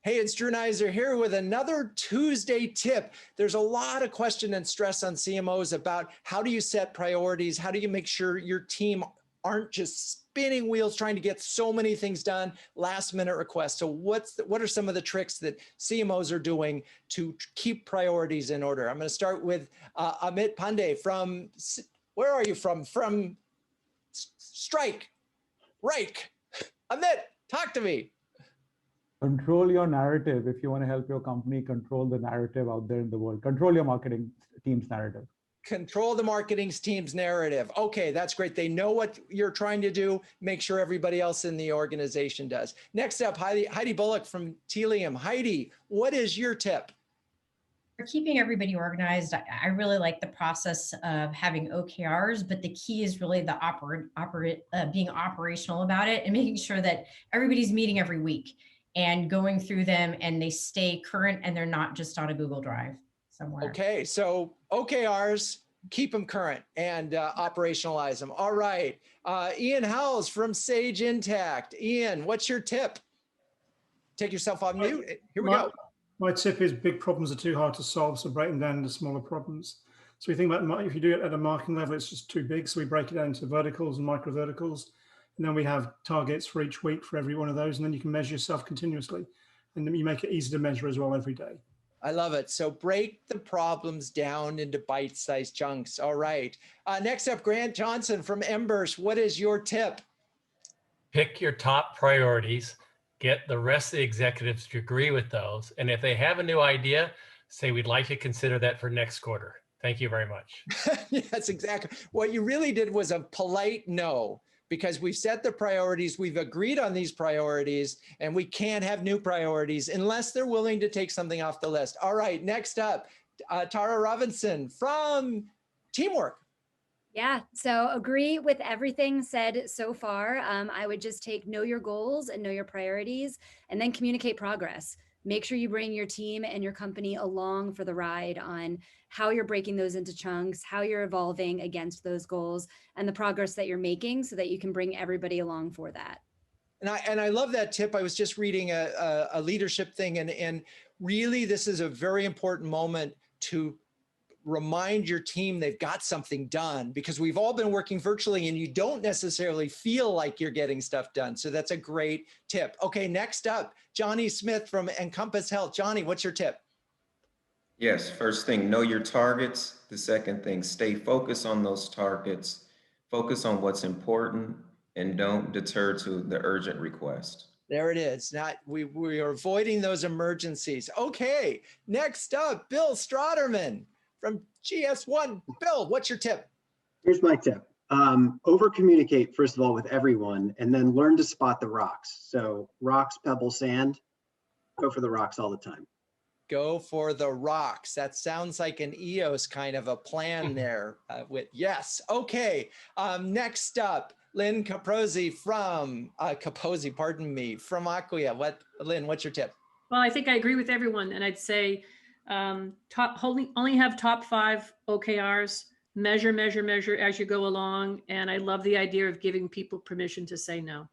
Hey, it's Drew Neiser here with another Tuesday tip. There's a lot of question and stress on CMOs about how do you set priorities? How do you make sure your team aren't just spinning wheels trying to get so many things done, last minute requests. So what are some of the tricks that CMOs are doing to keep priorities in order? I'm going to start with Amit Pande from, where are you from? From Wrike. Amit, talk to me. Control your narrative. If you want to help your company control the narrative out there in the world, control your marketing team's narrative. Control the marketing team's narrative. Okay, that's great. They know what you're trying to do. Make sure everybody else in the organization does. Next up, Heidi Bullock from Tealium. Heidi, what is your tip? For keeping everybody organized, I really like the process of having OKRs, but the key is really the being operational about it and making sure that everybody's meeting every week and going through them and they stay current and they're not just on a Google Drive somewhere. Okay, so OKRs, keep them current and operationalize them. All right, Ian Howells from Sage Intacct. Ian, what's your tip? Take yourself on mute. Here we go. My tip is big problems are too hard to solve, so break them down into smaller problems. So we think about if you do it at a marketing level, it's just too big. So we break it down into verticals and micro verticals. And then we have targets for each week for every one of those. And then you can measure yourself continuously. And then you make it easy to measure as well every day. I love it. So break the problems down into bite-sized chunks. All right. Next up, Grant Johnson from Emburse. What is your tip? Pick your top priorities. Get the rest of the executives to agree with those. And if they have a new idea, say, we'd like to consider that for next quarter. Thank you very much. Yes, exactly. What you really did was a polite no, because we've set the priorities, we've agreed on these priorities, and we can't have new priorities unless they're willing to take something off the list. All right, next up, Tara Robinson from Teamwork. Yeah, so agree with everything said so far. I would just know your goals and know your priorities and then communicate progress. Make sure you bring your team and your company along for the ride on how you're breaking those into chunks, how you're evolving against those goals and the progress that you're making so that you can bring everybody along for that. And I love that tip. I was just reading a leadership thing and really this is a very important moment to remind your team they've got something done because we've all been working virtually and you don't necessarily feel like you're getting stuff done. So that's a great tip. Okay, next up, Johnny Smith from Encompass Health. Johnny, what's your tip? Yes, first thing, know your targets. The second thing, stay focused on those targets. Focus on what's important and don't deter to the urgent request. There it is. We are avoiding those emergencies. Okay, next up, Bill Strawderman from GS1. Bill, what's your tip? Here's my tip. Over communicate, first of all, with everyone, and then learn to spot the rocks. So rocks, pebbles, sand, go for the rocks all the time. Go for the rocks. That sounds like an EOS kind of a plan there yes. Okay, next up, Lynne Capozzi from, from Acquia. Lynn, what's your tip? Well, I think I agree with everyone. And I'd say, only have top 5 OKRs, measure as you go along. And I love the idea of giving people permission to say no.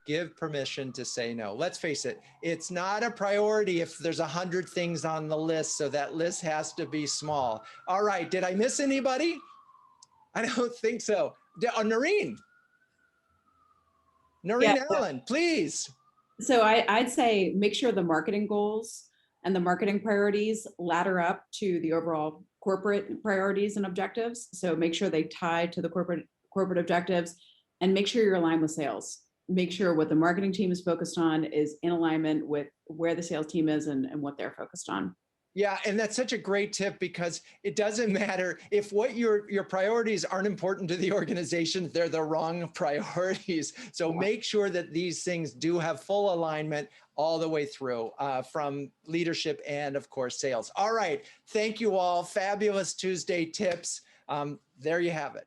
Give permission to say no. Let's face it, it's not a priority if there's 100 things on the list, so that list has to be small. All right, did I miss anybody? I don't think so. Noreen Allen, please. So I'd say make sure the marketing goals and the marketing priorities ladder up to the overall corporate priorities and objectives. So make sure they tie to the corporate objectives and make sure you're aligned with sales. Make sure what the marketing team is focused on is in alignment with where the sales team is and what they're focused on. Yeah, and that's such a great tip because it doesn't matter if what your priorities aren't important to the organization, they're the wrong priorities. So make sure that these things do have full alignment all the way through from leadership and of course sales. All right, thank you all. Fabulous Tuesday tips. There you have it.